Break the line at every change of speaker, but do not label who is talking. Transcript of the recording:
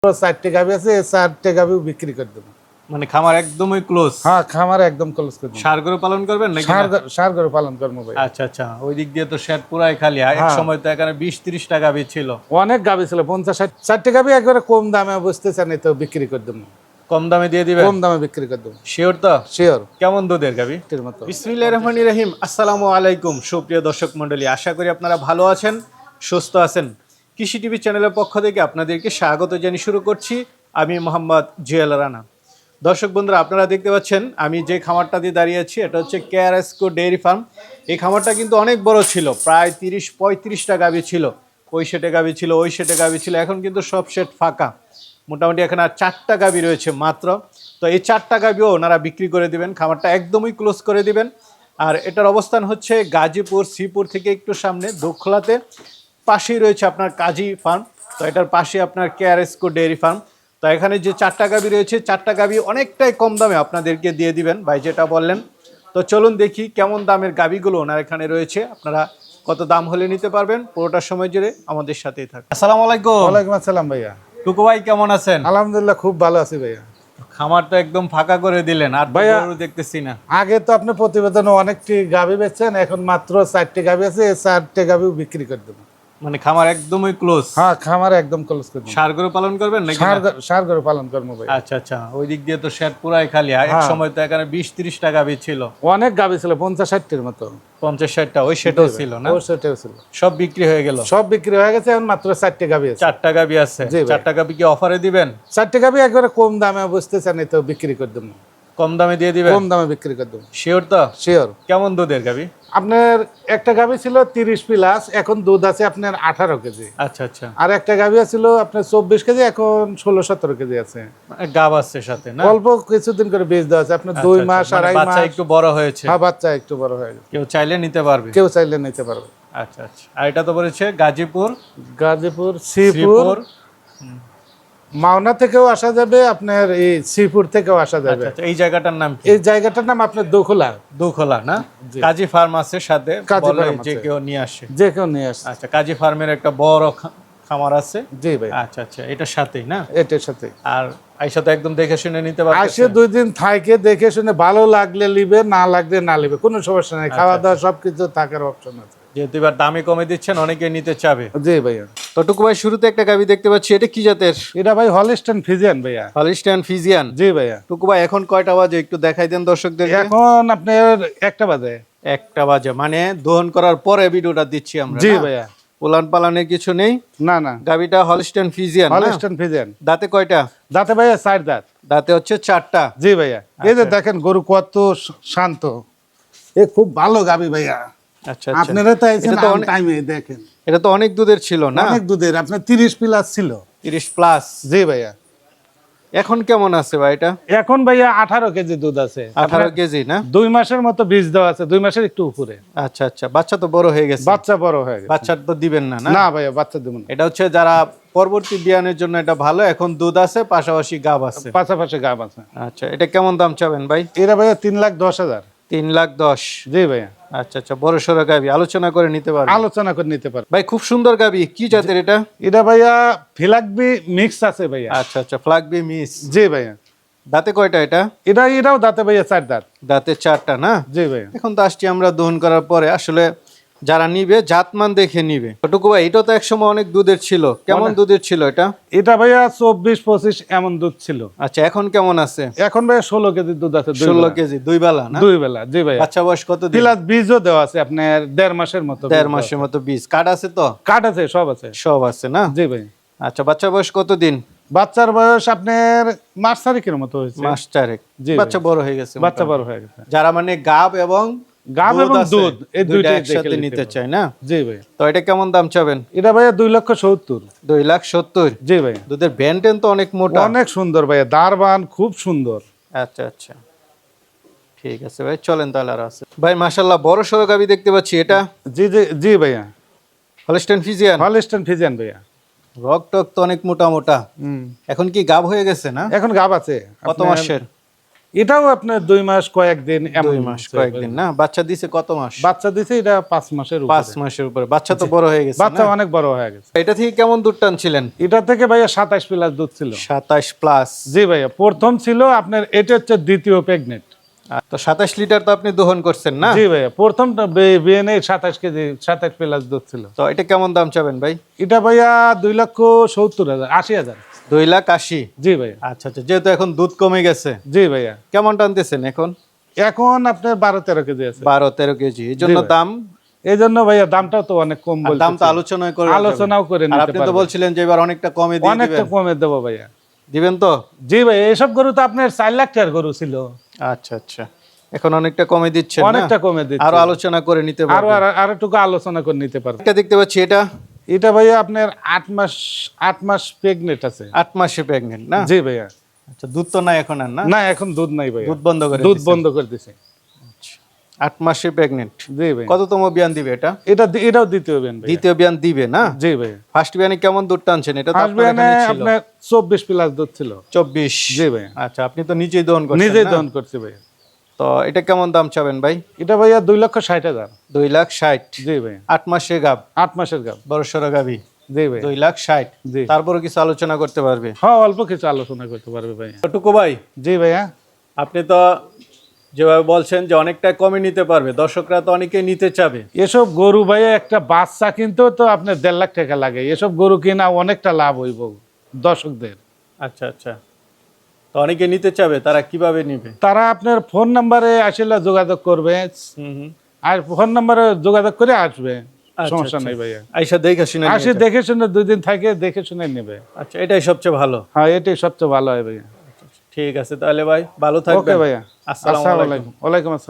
4টি গাভী আছে, এই 4টি গাভী বিক্রি করে দেবো।
মানে খামার একদমই ক্লোজ?
হ্যাঁ, খামার একদম ক্লোজ করে দেবো।
ষাঁড় গরু পালন করবেন নাকি?
ষাঁড় গরু পালন করবো ভাই।
আচ্ছা আচ্ছা, ওই দিক দিয়ে তো শেড পুরাই খালি। এক সময় তো এখানে 20-30টা গাভী ছিল।
অনেক গাভী ছিল, 50-60। 4টি গাভী একবারে কম দামে বুঝতেছেন, এই তো বিক্রি করে দেবো।
কম দামে দিয়ে দিবেন?
কম দামে বিক্রি করে দেবো।
শিওর তো?
শিওর।
কেমন দুধের গাভী?
মতো।
বিসমিল্লাহির রহমানির রহিম। আসসালামু আলাইকুম সুপ্রিয় দর্শক মণ্ডলী, আশা করি আপনারা ভালো আছেন, সুস্থ আছেন। কৃষি টিভি চ্যানেলের পক্ষ থেকে আপনাদেরকে স্বাগত জানিয়ে শুরু করছি আমি মোহাম্মদ জুয়েল রানা। দর্শক বন্ধুরা, আপনারা দেখতে পাচ্ছেন আমি যে খামারটা দিয়ে দাঁড়িয়ে আছি, এটা হচ্ছে কেআরএসকো ডেইরি ফার্ম। এই খামারটা কিন্তু অনেক বড় ছিল, প্রায় 30-35টা গাভী ছিল। ওই সেটে গাভী ছিল, ওই সেটে গাভী ছিল, এখন কিন্তু সব সেট ফাঁকা। মোটামুটি এখানে আর 4টা গাভী রয়েছে মাত্র। তো এই 4টা গাভীও ওনারা বিক্রি করে দিবেন, খামারটা একদমই ক্লোজ করে দিবেন। আর এটার অবস্থান হচ্ছে গাজীপুর শ্রীপুর থেকে একটু সামনে দোখলাতে, পাশেই রয়েছে আপনার কাজী ফার্ম। তো এটার পাশে আপনার কেআরএসকো ডেইরি ফার্ম। তো এখানে যে 4টা গাভী রয়েছে, 4টা গাভী অনেকটাই কম দামে আপনাদেরকে দিয়ে দিবেন ভাই, যেটা বললেন। তো চলুন দেখি কেমন দামের গাভীগুলো ওনার এখানে রয়েছে, আপনারা কত দাম হলে নিতে পারবেন। পুরোটা সময় জুড়ে আমাদের সাথেই থাকুন। আসসালামু আলাইকুম।
ওয়ালাইকুম আসসালাম ভাইয়া।
টুকু ভাই কেমন আছেন?
আলহামদুলিল্লাহ, খুব ভালো আছি ভাইয়া।
খামার তো একদম ফাঁকা করে দিলেন, আর
ভাইয়া
গরু দেখতেছি না।
আগে তো আপনি প্রতিবেদনে অনেকটি গাভী বেচছেন, এখন মাত্র 4টি গাভী আছে, এই 4টি গাভী বিক্রি করে দেবো।
মানে খামার একদমই ক্লোজ?
হ্যাঁ, খামার একদম ক্লোজ করে দেবো।
ষাঁড় গরু পালন করবেন নাকি?
ষাঁড় গরু পালন করবো ভাই।
আচ্ছা আচ্ছা, ওই দিক দিয়ে তো শেড পুরাই খালি। এক সময় তো এখানে 20-30টা গাভী ছিল।
অনেক গাভী ছিল, 50-60টির মতো।
50-60টা? ওই সেটাও ছিল না?
ওই সেটাও ছিল।
সব বিক্রি হয়ে গেল?
সব বিক্রি হয়ে গেছে, এখন মাত্র 4টি গাভী আছে।
4টা গাভী আছে? 4টা গাভী কি অফারে দিবেন?
4টি গাভী একবারে কম দামে বুঝতেছেন, এই তো বিক্রি করে দেবো।
কম দামে দিয়ে দিবেন?
কম দামে বিক্রি করে দেবো।
শিওর তো?
শিওর।
কেমন দুধের গাভী?
আপনার একটা গাভী ছিল 30 প্লাস, এখন দুধ আছে আপনার 18 কেজি।
আচ্ছা আচ্ছা।
আর একটা গাভী ছিল আপনার 24 কেজি, এখন 16-17 কেজি আছে।
গাব আছে সাথে না?
অল্প কিছুদিন করে বীজ দেওয়া আছে আপনার, 2 মাস আড়াই মাস।
বাচ্চা একটু বড় হয়েছে?
হ্যাঁ, বাচ্চা একটু বড় হয়ে গেছে।
কেউ চাইলে নিতে পারবে?
কেউ চাইলে নিতে পারবে।
আচ্ছা আচ্ছা। আর এটা তো বলেছে গাজীপুর
শ্রীপুর, মাওনা থেকেও আসা যাবে, আপনার এই শ্রীপুর থেকেও আসা যাবে।
আচ্ছা, এই জায়গাটার নাম কি?
এই জায়গাটার নাম আপনার দোখলা
না? কাজী ফার্ম আছে সাথে, যে কেউ নিয়ে আসে?
যে কেউ নিয়ে আসে।
আচ্ছা, কাজী ফার্মের একটা বড় খামার আছে?
জি ভাই।
আচ্ছা আচ্ছা, এটার সাথেই না?
এটার সাথে।
আর আইসা তো একদম দেখে শুনে নিতে পারবে?
আসে 2 দিন থাকে, দেখে শুনে ভালো লাগলে লিবে, না লাগলে না লিবে, কোনো সমস্যা নেই। খাওয়া দাওয়া সবকিছু থাকার অপশন আছে।
যেহেতু এবার দামে কমে দিচ্ছেন, অনেকে নিতে চাবে।
জি ভাইয়া।
তো টুকু ভাই, শুরুতে একটা গাভী দেখতে পাচ্ছি, এটা কি জাতের?
এটা ভাই হলিস্টাইন ফ্রিজিয়ান ভাইয়া।
Holstein Friesian?
জি ভাইয়া।
টুকু ভাই, এখন কয়টা বাজে একটু দেখাই দেন দর্শকদের।
এখন আপনার 1টা বাজে।
1টা বাজে, মানে দহন করার পরে ভিডিওটা দিচ্ছি আমরা।
জি ভাইয়া।
উলান পালানের কিছু নেই?
না না।
গাভীটা হলিস্টাইন ফ্রিজিয়ান?
Holstein Friesian.
দাঁতে কয়টা?
দাঁতে ভাইয়া 4 দাঁত।
দাঁতে হচ্ছে 4টা?
জি ভাইয়া। এই যে দেখেন গরু কত শান্ত, এ খুব ভালো গাভী ভাইয়া।
আচ্ছা আচ্ছা।
আপনারা তো আইছেন অন টাইমে, দেখেন
এটা তো অনেক দুধের ছিল না?
অনেক দুধের, আপনার 30 প্লাস ছিল।
30 প্লাস?
জি ভাইয়া।
এখন কেমন আছে ভাই এটা?
এখন ভাইয়া 18 কেজি দুধ আছে।
18 কেজি না?
2 মাসের মতো বীজ দেওয়া আছে, 2 মাসের একটু উপরে।
আচ্ছা আচ্ছা। বাচ্চা তো বড় হয়ে গেছে?
বাচ্চা বড় হয়ে গেছে।
বাচ্চা তো দিবেন না?
না ভাইয়া, বাচ্চা দেব না।
এটা হচ্ছে যারা পরবর্তী বিয়ানের জন্য এটা ভালো। এখন দুধ আছে, পাশাপাশি গাব আছে?
পাশাপাশি গাব আছে।
আচ্ছা, এটা কেমন দাম চাবেন ভাই?
এরা ভাইয়া 3,10,000।
3,10,000?
জি ভাইয়া।
আচ্ছা আচ্ছা, বড় সড়ো গাবি, আলোচনা করে নিতে পারবেন?
আলোচনা করে নিতে পারবেন
ভাই। খুব সুন্দর গাবি, কি জাতের এটা?
এটা ভাইয়া ফিলাকবি মিক্স আছে ভাইয়া।
আচ্ছা আচ্ছা, ফ্লাগবি মিস?
জি ভাইয়া।
দাঁতে কয়টা এটা?
এটাও দাঁতে ভাইয়া 4 দাঁত।
দাঁতে 4টা না?
জি ভাইয়া।
এখন তো আসছি আমরা দহন করার পরে, আসলে যারা নিবে জাতমান দেখে নিবে। টুকু ভাই, এটা তো একসময় অনেক দুধের ছিল, কেমন দুধের ছিল এটা?
এটা ভাইয়া 24-25 এমন দুধ ছিল।
আচ্ছা, এখন কেমন আছে?
এখন ভাইয়া 16 কেজি দুধ আছে।
16 কেজি 2 বেলা না?
2 বেলা। জি ভাইয়া।
বাচ্চা বয়স কত দিন?
প্লাস বীজও দেওয়া আছে আপনার 1.5 মাসের মতো।
1.5 মাসের মতো বীজ কাট আছে তো?
কাট আছে, সব আছে।
সব আছে না?
জি ভাই।
আচ্ছা, বাচ্চা বয়স কত দিন?
বাচ্চার বয়স আপনার মাস 4 মতো হয়েছে।
মাস 4। বাচ্চা বড় হয়ে গেছে?
বাচ্চা বড় হয়ে গেছে।
যারা মানে গাব এবং
দুধ এই দুইটা
একসাথে নিতে চায় না?
জি ভাই।
তো এটা কেমন দাম চাবেন?
এটা ভাইয়া 2,70,000।
2,70,000?
জি ভাই।
দুধের ব্যান্টেন তো অনেক মোটা,
অনেক সুন্দর ভাইয়া, দারবান খুব সুন্দর।
আচ্ছা আচ্ছা, ঠিক আছে ভাই, চলেন তাহলে। আর আছে ভাই মাশাআল্লাহ, বড় সড়ো গাবি দেখতে পাচ্ছি, এটা?
জি জি জি ভাইয়া।
Holstein Friesian?
হলিস্টাইন ফ্রিজিয়ান ভাইয়া।
রক টক তো অনেক মোটা মোটা। এখন কি গাব হয়ে গেছে না?
এখন গাব আছে।
কত মাসের?
এটাও আপনার 2 মাস কয়েকদিন এমন
2 মাস কয়েকদিন না? বাচ্চা দিছে কত মাস?
বাচ্চা দিছে এটা 5 মাসের উপরে।
5 মাসের উপরে। বাচ্চা তো বড় হয়ে গেছে
বাচ্চা
না?
অনেক বড় হয়ে গেছে।
এটা থেকে কেমন দুধ টানছিলেন?
এটা থেকে ভাইয়া 27 প্লাস দুধ ছিল।
27 প্লাস।
জি ভাইয়া, প্রথম ছিল আপনার, এটা হচ্ছে দ্বিতীয় প্রেগনেন্ট।
তো 27 লিটার তো আপনি দহন করছেন না?
জি ভাইয়া, প্রথম বিএনএ 27 কেজি 27 প্লাস দুধ ছিল।
তো এটা কেমন দাম চাবেন ভাই?
এটা ভাইয়া 2,70,000 80,000।
2,80,000।
জি ভাইয়া।
আচ্ছা আচ্ছা, যেহেতু এখন দুধ কমে গেছে,
জি ভাইয়া,
কেমন টানতেছেন এখন?
এখন আপনার 12-13 কেজি আছে।
12-13 কেজি। এই জন্য
জি ভাই।
দাম,
এই জন্য ভাইয়া দামটাও তো অনেক কম
আর
বলতে।
দাম তো আলোচনায় করে
আলোচনাও করে
আর
নিতে
আপনি তো
পারবেন।
বলছিলেন যে এবার অনেকটা কমে দিয়ে
অনেকটা
দিবেন।
কমে দেবো ভাইয়া।
দিবেন তো?
জি ভাইয়া, এসব গরু তো আপনার 4 লাখ টাকার গরু ছিল।
আচ্ছা আচ্ছা, এখন অনেকটা কমে দিচ্ছেন না?
অনেকটা কমে দিচ্ছি।
আরো আলোচনা করে নিতে
আরো
পারবেন।
আরো একটু আলোচনা করে নিতে পারবেন।
এটা দেখতে পাচ্ছি, এটা
এটা ভাইয়া আপনার 8 মাস প্রেগনেন্ট আছে।
8 মাসে প্রেগনেন্ট না?
জি ভাইয়া।
আচ্ছা, দুধ তো নাই এখন আর না?
না, এখন দুধ নাই ভাইয়া,
দুধ বন্ধ করে
দুধ
দিছেন।
বন্ধ করে দিছে।
8 মাসে প্রেগনেন্ট।
জি ভাই,
কততম বিয়ান দিবে এটা?
এটাও দ্বিতীয় বিয়ান ভাইয়া।
দ্বিতীয় বিয়ান দিবে না?
জি ভাইয়া।
ফার্স্ট বিয়ানে কেমন দুধ টানছেন? এটা তো
ফার্স্ট
আপনার
বিয়ানে
এখানে ছিল
আপনার 24 প্লাস দুধ ছিল।
24।
জি ভাইয়া।
আচ্ছা, আপনি তো নিজেই দহন করছেন
নিজেই
না?
দহন করছি ভাইয়া।
তো এটা কেমন দাম চাবেন ভাই?
এটা ভাইয়া 2,60,000।
2,60,000।
জি ভাইয়া।
8 মাসে গাব,
8 মাসের গাব।
বড় সড়ো গাবি।
জি ভাইয়া।
2,60,000।
জি।
তারপরে কিছু আলোচনা করতে পারবে?
হ্যাঁ, অল্প কিছু আলোচনা করতে পারবে ভাইয়া।
টুকু ভাই,
জি ভাইয়া।
আপনি তো যেভাবে বলছেন যে অনেকটা কমে নিতে পারবে, দর্শকরা তো অনেকে নিতে চাবে।
এসব গরু ভাইয়া একটা বাচ্চা কিনতেও তো আপনার 1.5 লাখ টাকা লাগে। এসব গরু কিনা অনেকটা লাভ হইব দর্শকদের।
আচ্ছা আচ্ছা, তো অনেকে নিতে চাবে, তারা কিভাবে নিবে?
তারা আপনার ফোন নাম্বারে আসলে যোগাযোগ করবে,
হুম হুম।
আর ফোন নাম্বারে যোগাযোগ করে আসবে।
আচ্ছা,
সমস্যা
আচ্ছা।
নেই ভাইয়া।
আইসা দেখে শুনে নিয়ে
আসে
যাবে।
দেখে শুনে 2 দিন থাকে, দেখে শুনে নেবে।
আচ্ছা, এটাই সবচেয়ে ভালো।
হ্যাঁ, এটাই সবচেয়ে ভালো হয় ভাইয়া।
ঠিক আছে তাহলে ভাই, ভালো
ওকে
থাকবেন।
ভাইয়া।
আসসালামু
আসসালামু
আলাইকুম।
আলাইকুম। ওয়ালাইকুম আসসালাম।